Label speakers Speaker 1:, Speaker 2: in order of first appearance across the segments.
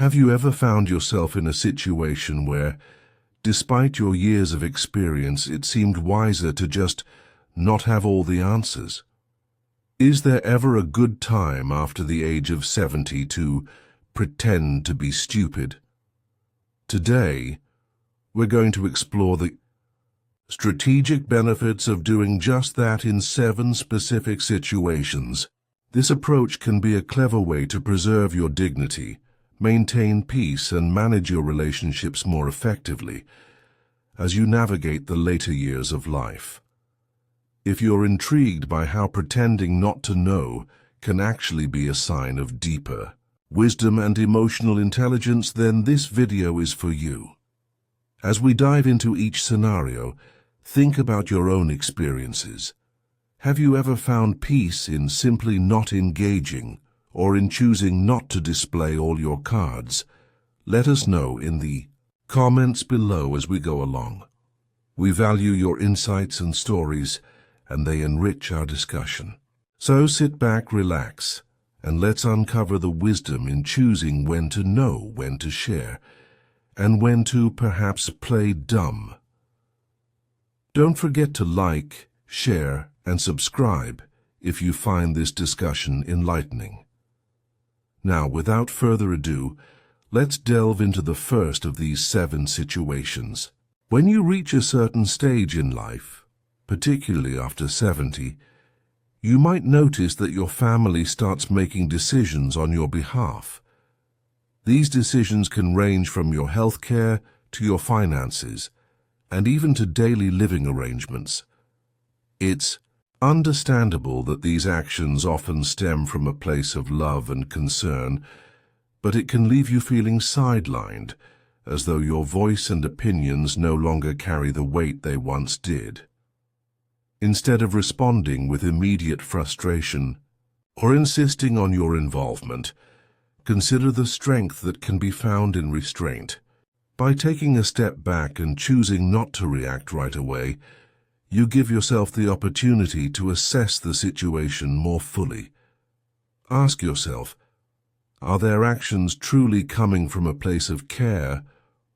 Speaker 1: Have you ever found yourself in a situation where, despite your years of experience, it seemed wiser to just not have all the answers? Is there ever a good time after the age of 70 to pretend to be stupid? Today, we're going to explore the strategic benefits of doing just that in 7 specific situations. This approach can be a clever way to preserve your dignity, maintain peace, and manage your relationships more effectively as you navigate the later years of life. If you're intrigued by how pretending not to know can actually be a sign of deeper wisdom and emotional intelligence, then this video is for you. As we dive into each scenario, think about your own experiences. Have you ever found peace in simply not engaging, or in choosing not to display all your cards? Let us know in the comments below as we go along. We value your insights and stories, and they enrich our discussion. So sit back, relax, and let's uncover the wisdom in choosing when to know when to share, and when to perhaps play dumb. Don't forget to like, share, and subscribe if you find this discussion enlightening. Now, without further ado, let's delve into the first of these 7 situations. When you reach a certain stage in life, particularly after 70, you might notice that your family starts making decisions on your behalf. These decisions can range from your health care to your finances, and even to daily living arrangements. It's understandable that these actions often stem from a place of love and concern, but it can leave you feeling sidelined, as though your voice and opinions no longer carry the weight they once did. Instead of responding with immediate frustration or insisting on your involvement, consider the strength that can be found in restraint. By taking a step back and choosing not to react right away, you give yourself the opportunity to assess the situation more fully. Ask yourself, are their actions truly coming from a place of care,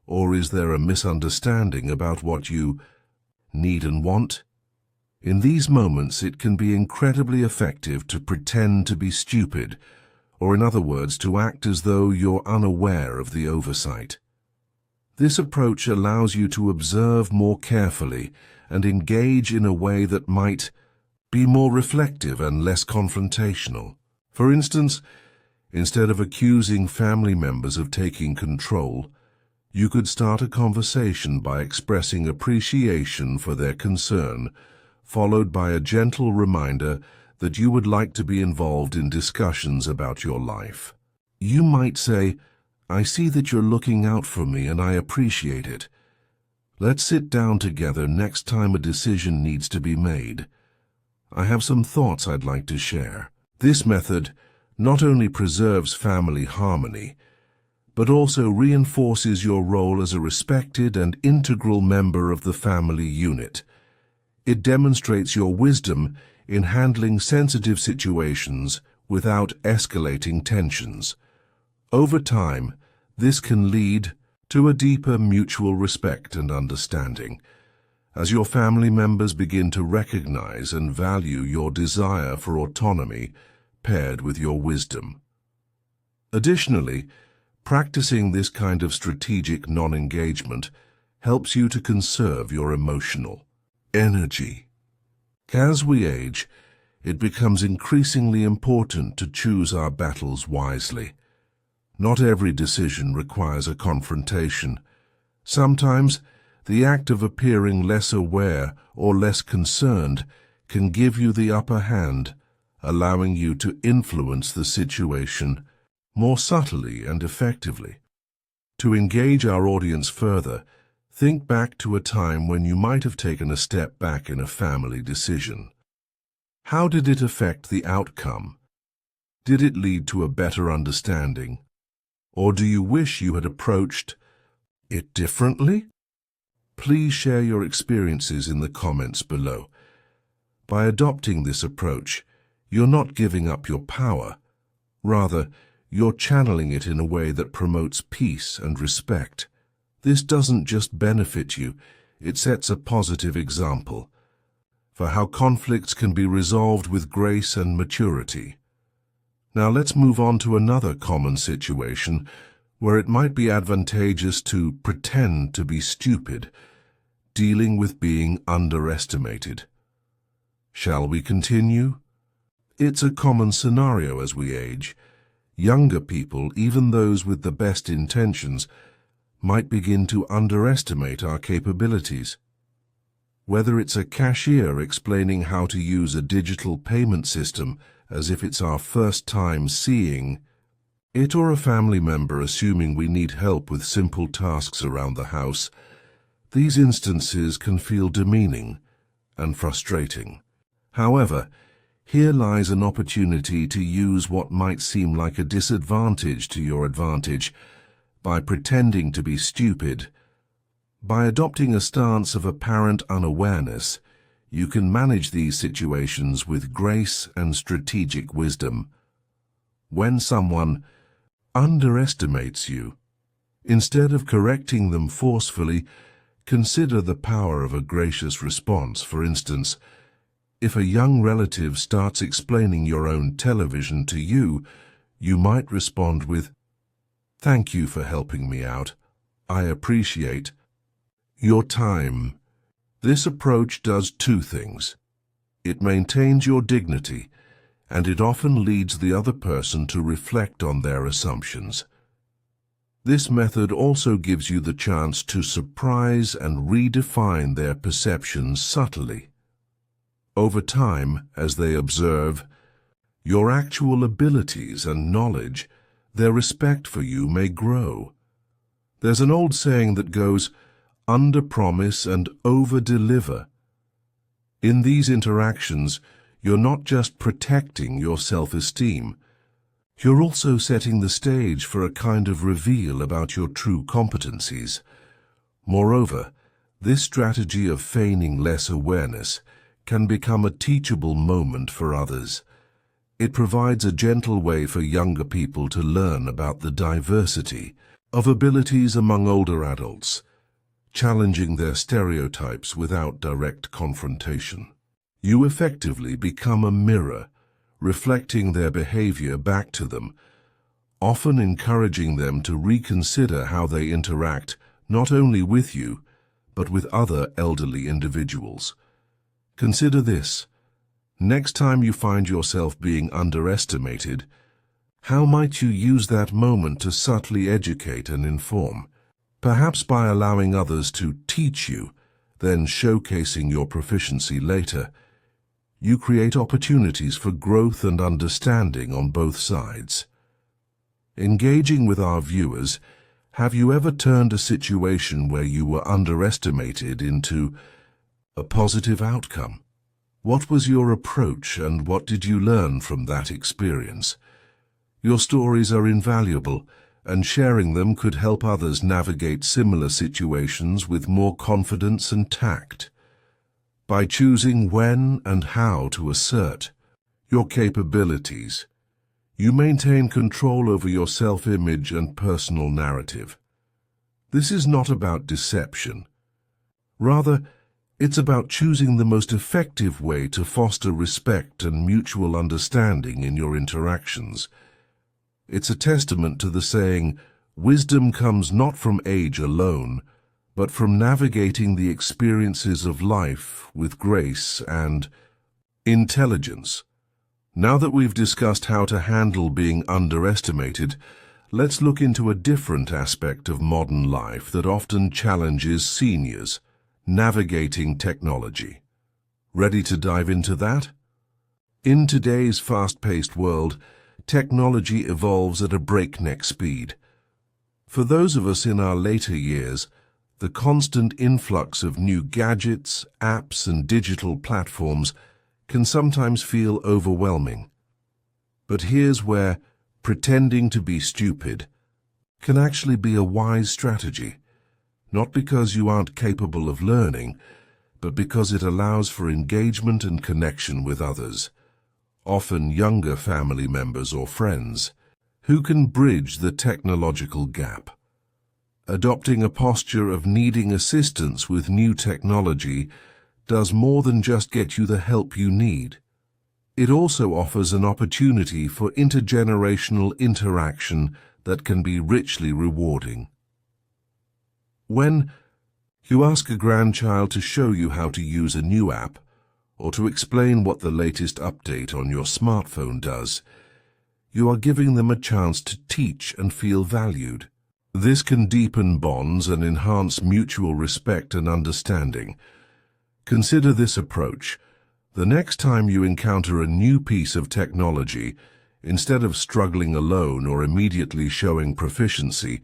Speaker 1: or is there a misunderstanding about what you need and want? In these moments, it can be incredibly effective to pretend to be stupid, or in other words, to act as though you're unaware of the oversight. This approach allows you to observe more carefully and engage in a way that might be more reflective and less confrontational. For instance, instead of accusing family members of taking control, you could start a conversation by expressing appreciation for their concern, followed by a gentle reminder that you would like to be involved in discussions about your life. You might say, "I see that you're looking out for me and I appreciate it. Let's sit down together next time a decision needs to be made. I have some thoughts I'd like to share." This method not only preserves family harmony, but also reinforces your role as a respected and integral member of the family unit. It demonstrates your wisdom in handling sensitive situations without escalating tensions. Over time, this can lead to a deeper mutual respect and understanding, as your family members begin to recognize and value your desire for autonomy paired with your wisdom. Additionally, practicing this kind of strategic non-engagement helps you to conserve your emotional energy. As we age, it becomes increasingly important to choose our battles wisely. Not every decision requires a confrontation. Sometimes, the act of appearing less aware or less concerned can give you the upper hand, allowing you to influence the situation more subtly and effectively. To engage our audience further, think back to a time when you might have taken a step back in a family decision. How did it affect the outcome? Did it lead to a better understanding? Or do you wish you had approached it differently? Please share your experiences in the comments below. By adopting this approach, you're not giving up your power. Rather, you're channeling it in a way that promotes peace and respect. This doesn't just benefit you, it sets a positive example for how conflicts can be resolved with grace and maturity. Now let's move on to another common situation where it might be advantageous to pretend to be stupid, dealing with being underestimated. Shall we continue? It's a common scenario as we age. Younger people, even those with the best intentions, might begin to underestimate our capabilities. Whether it's a cashier explaining how to use a digital payment system as if it's our first time seeing it, or a family member assuming we need help with simple tasks around the house, these instances can feel demeaning and frustrating. However, here lies an opportunity to use what might seem like a disadvantage to your advantage by pretending to be stupid. By adopting a stance of apparent unawareness, you can manage these situations with grace and strategic wisdom. When someone underestimates you, instead of correcting them forcefully, consider the power of a gracious response. For instance, if a young relative starts explaining your own television to you, you might respond with, "Thank you for helping me out. I appreciate your time." This approach does two things. It maintains your dignity, and it often leads the other person to reflect on their assumptions. This method also gives you the chance to surprise and redefine their perceptions subtly. Over time, as they observe your actual abilities and knowledge, their respect for you may grow. There's an old saying that goes, "Under-promise and over-deliver." In these interactions, you're not just protecting your self-esteem, you're also setting the stage for a kind of reveal about your true competencies. Moreover, this strategy of feigning less awareness can become a teachable moment for others. It provides a gentle way for younger people to learn about the diversity of abilities among older adults, challenging their stereotypes without direct confrontation. You effectively become a mirror, reflecting their behavior back to them, often encouraging them to reconsider how they interact not only with you, but with other elderly individuals. Consider this. Next time you find yourself being underestimated, how might you use that moment to subtly educate and inform? Perhaps by allowing others to teach you, then showcasing your proficiency later. You create opportunities for growth and understanding on both sides. Engaging with our viewers, have you ever turned a situation where you were underestimated into a positive outcome? What was your approach and what did you learn from that experience? Your stories are invaluable, and sharing them could help others navigate similar situations with more confidence and tact. By choosing when and how to assert your capabilities, you maintain control over your self-image and personal narrative. This is not about deception. Rather, it's about choosing the most effective way to foster respect and mutual understanding in your interactions. It's a testament to the saying, "Wisdom comes not from age alone, but from navigating the experiences of life with grace and intelligence." Now that we've discussed how to handle being underestimated, let's look into a different aspect of modern life that often challenges seniors: navigating technology. Ready to dive into that? In today's fast-paced world, technology evolves at a breakneck speed. For those of us in our later years, the constant influx of new gadgets, apps, and digital platforms can sometimes feel overwhelming. But here's where pretending to be stupid can actually be a wise strategy. Not because you aren't capable of learning, but because it allows for engagement and connection with others, often younger family members or friends. who can bridge the technological gap. Adopting a posture of needing assistance with new technology does more than just get you the help you need. It also offers an opportunity for intergenerational interaction that can be richly rewarding. When you ask a grandchild to show you how to use a new app, or to explain what the latest update on your smartphone does, you are giving them a chance to teach and feel valued. This can deepen bonds and enhance mutual respect and understanding. Consider this approach. The next time you encounter a new piece of technology, instead of struggling alone or immediately showing proficiency,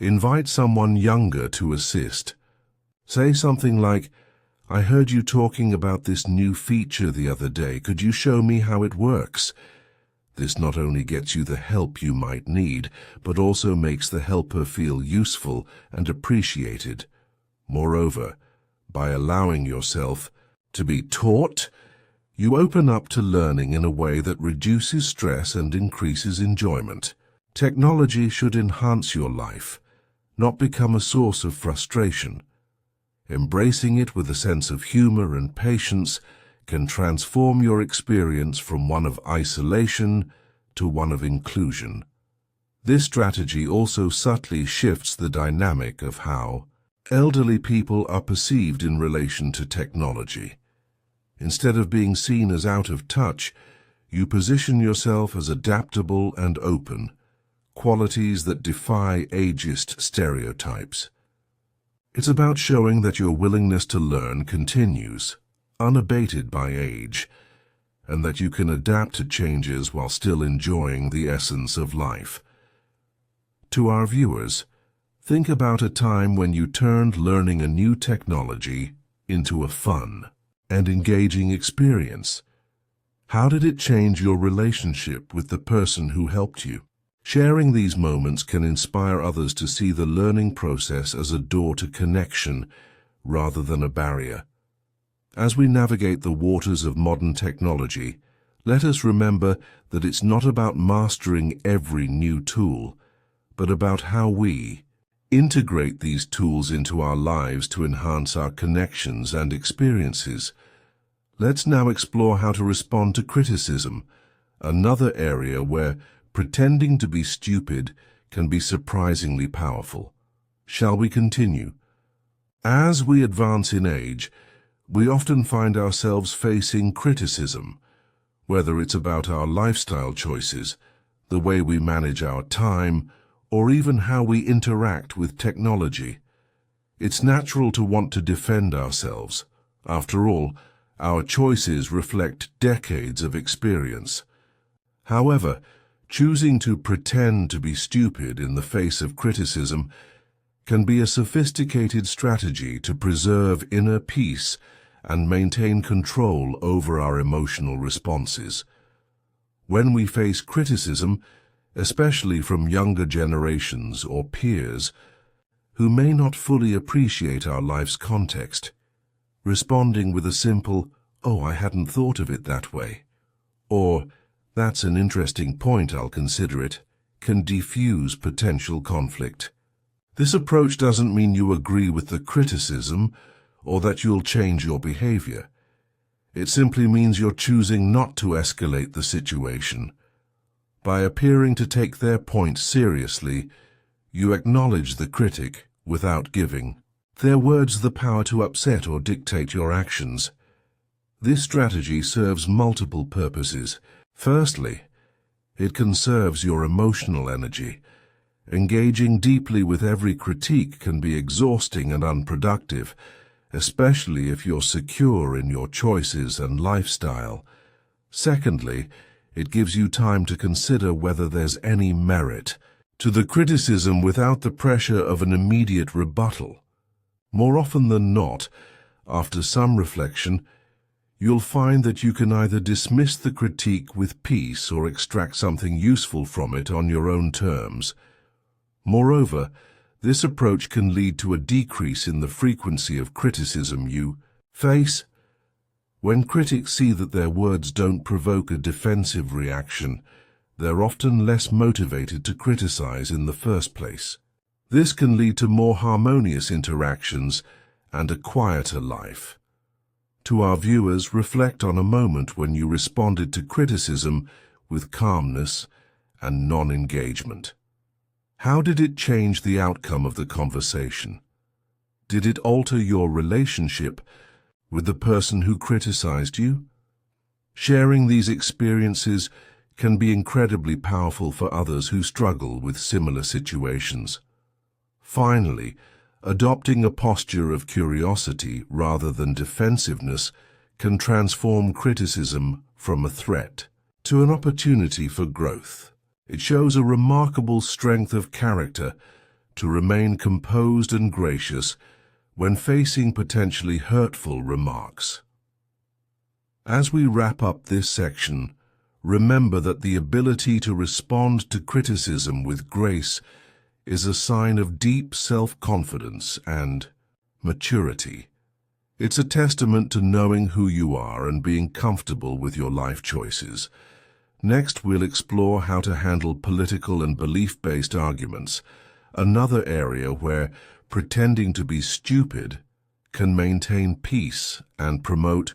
Speaker 1: invite someone younger to assist. Say something like, "I heard you talking about this new feature the other day. Could you show me how it works?" This not only gets you the help you might need, but also makes the helper feel useful and appreciated. Moreover, by allowing yourself to be taught, you open up to learning in a way that reduces stress and increases enjoyment. Technology should enhance your life, not become a source of frustration. Embracing it with a sense of humor and patience can transform your experience from one of isolation to one of inclusion. This strategy also subtly shifts the dynamic of how elderly people are perceived in relation to technology. Instead of being seen as out of touch, you position yourself as adaptable and open, qualities that defy ageist stereotypes. It's about showing that your willingness to learn continues, unabated by age, and that you can adapt to changes while still enjoying the essence of life. To our viewers, think about a time when you turned learning a new technology into a fun and engaging experience. How did it change your relationship with the person who helped you? Sharing these moments can inspire others to see the learning process as a door to connection rather than a barrier. As we navigate the waters of modern technology, let us remember that it's not about mastering every new tool, but about how we integrate these tools into our lives to enhance our connections and experiences. Let's now explore how to respond to criticism, another area where pretending to be stupid can be surprisingly powerful. Shall we continue? As we advance in age, we often find ourselves facing criticism, whether it's about our lifestyle choices, the way we manage our time, or even how we interact with technology. It's natural to want to defend ourselves. After all, our choices reflect decades of experience. However, choosing to pretend to be stupid in the face of criticism can be a sophisticated strategy to preserve inner peace and maintain control over our emotional responses. When we face criticism, especially from younger generations or peers who may not fully appreciate our life's context, responding with a simple, "Oh, I hadn't thought of it that way," or "That's an interesting point, I'll consider it," can defuse potential conflict. This approach doesn't mean you agree with the criticism or that you'll change your behavior. It simply means you're choosing not to escalate the situation. By appearing to take their point seriously, you acknowledge the critic without giving their words the power to upset or dictate your actions. This strategy serves multiple purposes. Firstly, it conserves your emotional energy. Engaging deeply with every critique can be exhausting and unproductive, especially if you're secure in your choices and lifestyle. Secondly, it gives you time to consider whether there's any merit to the criticism without the pressure of an immediate rebuttal. More often than not, after some reflection, you'll find that you can either dismiss the critique with peace or extract something useful from it on your own terms. Moreover, this approach can lead to a decrease in the frequency of criticism you face. When critics see that their words don't provoke a defensive reaction, they're often less motivated to criticize in the first place. This can lead to more harmonious interactions and a quieter life. To our viewers, reflect on a moment when you responded to criticism with calmness and non-engagement. How did it change the outcome of the conversation? Did it alter your relationship with the person who criticized you? Sharing these experiences can be incredibly powerful for others who struggle with similar situations. Finally, adopting a posture of curiosity rather than defensiveness can transform criticism from a threat to an opportunity for growth. It shows a remarkable strength of character to remain composed and gracious when facing potentially hurtful remarks. As we wrap up this section, remember that the ability to respond to criticism with grace is a sign of deep self-confidence and maturity. It's a testament to knowing who you are and being comfortable with your life choices. Next, we'll explore how to handle political and belief-based arguments, another area where pretending to be stupid can maintain peace and promote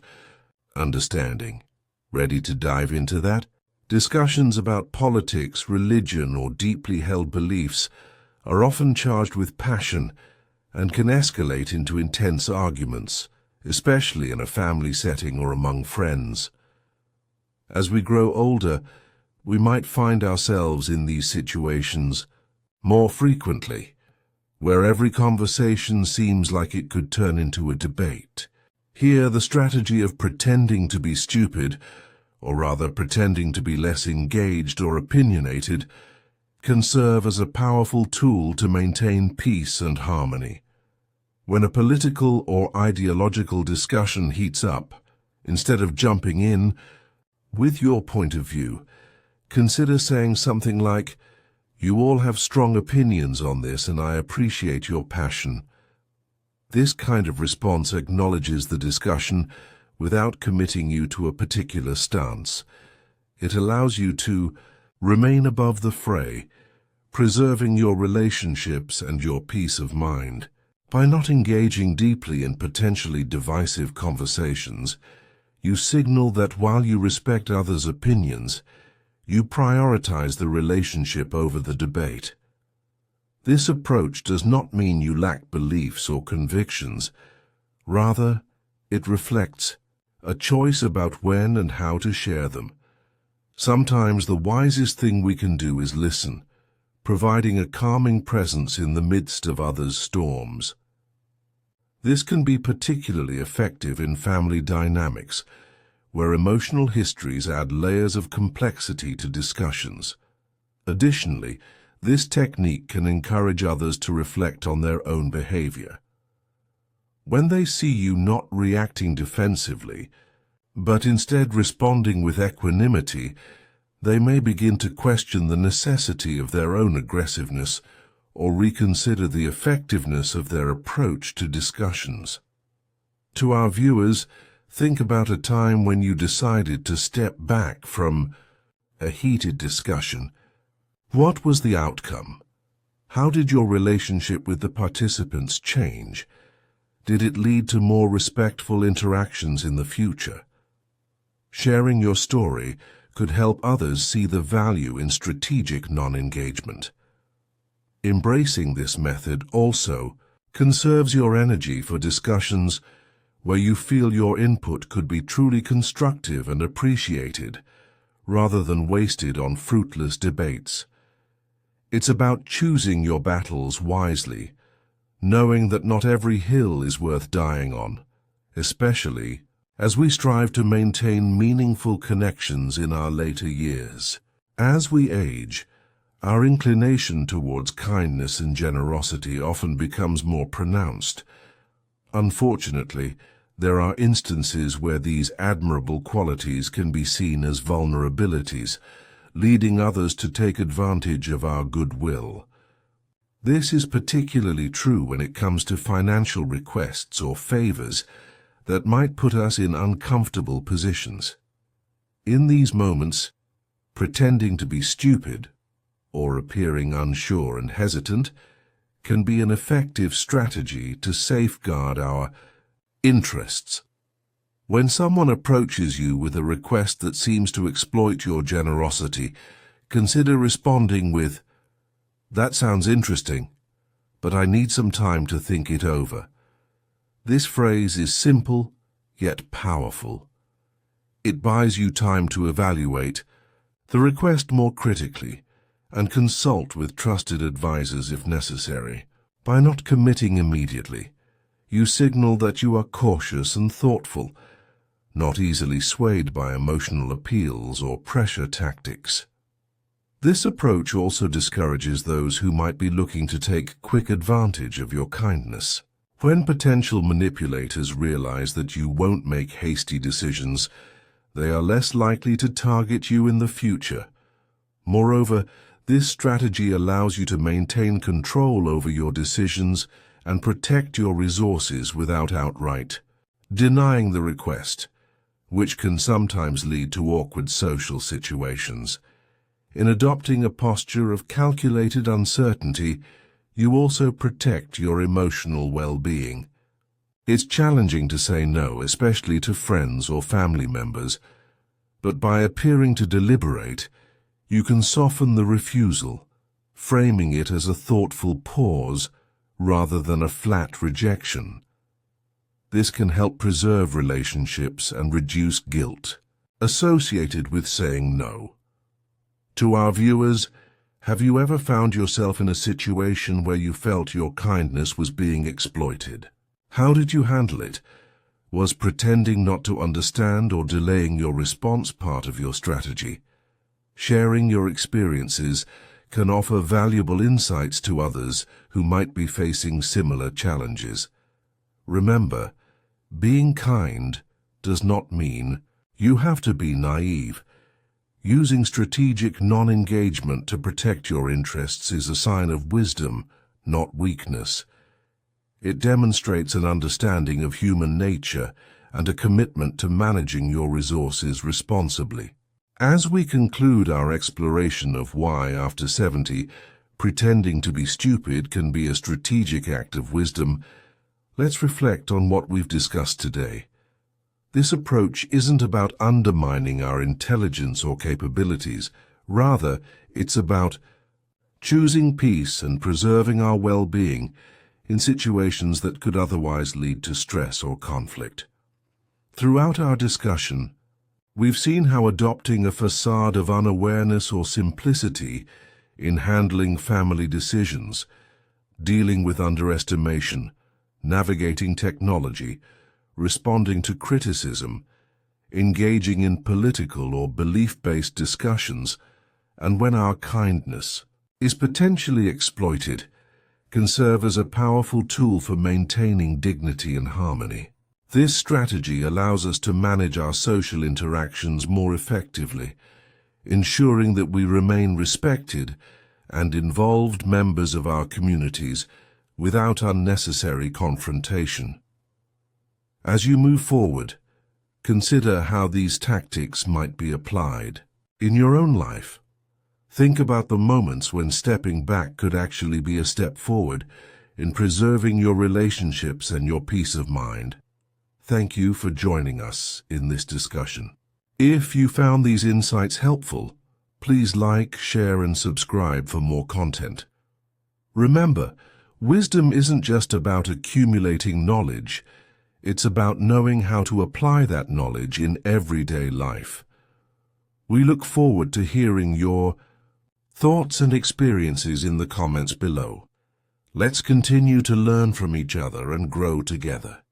Speaker 1: understanding. Ready to dive into that? Discussions about politics, religion, or deeply held beliefs are often charged with passion and can escalate into intense arguments, especially in a family setting or among friends. As we grow older, we might find ourselves in these situations more frequently, where every conversation seems like it could turn into a debate. Here, the strategy of pretending to be stupid, or rather pretending to be less engaged or opinionated, can serve as a powerful tool to maintain peace and harmony. When a political or ideological discussion heats up, instead of jumping in with your point of view, consider saying something like, "You all have strong opinions on this and I appreciate your passion." This kind of response acknowledges the discussion without committing you to a particular stance. It allows you to remain above the fray, preserving your relationships and your peace of mind. By not engaging deeply in potentially divisive conversations, you signal that while you respect others' opinions, you prioritize the relationship over the debate. This approach does not mean you lack beliefs or convictions. Rather, it reflects a choice about when and how to share them. Sometimes the wisest thing we can do is listen, providing a calming presence in the midst of others' storms. This can be particularly effective in family dynamics, where emotional histories add layers of complexity to discussions. Additionally, this technique can encourage others to reflect on their own behavior. When they see you not reacting defensively, but instead responding with equanimity, they may begin to question the necessity of their own aggressiveness or reconsider the effectiveness of their approach to discussions. To our viewers, think about a time when you decided to step back from a heated discussion. What was the outcome? How did your relationship with the participants change? Did it lead to more respectful interactions in the future? Sharing your story could help others see the value in strategic non-engagement. Embracing this method also conserves your energy for discussions where you feel your input could be truly constructive and appreciated, rather than wasted on fruitless debates. It's about choosing your battles wisely, knowing that not every hill is worth dying on, especially as we strive to maintain meaningful connections in our later years. As we age, our inclination towards kindness and generosity often becomes more pronounced. Unfortunately, there are instances where these admirable qualities can be seen as vulnerabilities, leading others to take advantage of our goodwill. This is particularly true when it comes to financial requests or favors that might put us in uncomfortable positions. In these moments, Pretending to be stupid, or appearing unsure and hesitant, can be an effective strategy to safeguard our interests. When someone approaches you with a request that seems to exploit your generosity, consider responding with, "That sounds interesting, but I need some time to think it over." This phrase is simple, yet powerful. It buys you time to evaluate the request more critically and consult with trusted advisors if necessary. By not committing immediately, you signal that you are cautious and thoughtful, not easily swayed by emotional appeals or pressure tactics. This approach also discourages those who might be looking to take quick advantage of your kindness. When potential manipulators realize that you won't make hasty decisions, they are less likely to target you in the future. Moreover, this strategy allows you to maintain control over your decisions and protect your resources without outright denying the request, which can sometimes lead to awkward social situations. In adopting a posture of calculated uncertainty, you also protect your emotional well-being. It's challenging to say no, especially to friends or family members, but by appearing to deliberate, you can soften the refusal, framing it as a thoughtful pause rather than a flat rejection. This can help preserve relationships and reduce guilt associated with saying no. To our viewers, have you ever found yourself in a situation where you felt your kindness was being exploited? How did you handle it? Was pretending not to understand or delaying your response part of your strategy? Sharing your experiences can offer valuable insights to others who might be facing similar challenges. Remember, being kind does not mean you have to be naive. Using strategic non-engagement to protect your interests is a sign of wisdom, not weakness. It demonstrates an understanding of human nature and a commitment to managing your resources responsibly. As we conclude our exploration of why, after 70, pretending to be stupid can be a strategic act of wisdom, let's reflect on what we've discussed today. This approach isn't about undermining our intelligence or capabilities. Rather, it's about choosing peace and preserving our well-being in situations that could otherwise lead to stress or conflict. Throughout our discussion, we've seen how adopting a facade of unawareness or simplicity in handling family decisions, dealing with underestimation, navigating technology, responding to criticism, engaging in political or belief-based discussions, and when our kindness is potentially exploited, can serve as a powerful tool for maintaining dignity and harmony. This strategy allows us to manage our social interactions more effectively, ensuring that we remain respected and involved members of our communities without unnecessary confrontation. As you move forward, consider how these tactics might be applied in your own life. Think about the moments when stepping back could actually be a step forward in preserving your relationships and your peace of mind. Thank you for joining us in this discussion. If you found these insights helpful, please like, share, and subscribe for more content. Remember, wisdom isn't just about accumulating knowledge. It's about knowing how to apply that knowledge in everyday life. We look forward to hearing your thoughts and experiences in the comments below. Let's continue to learn from each other and grow together.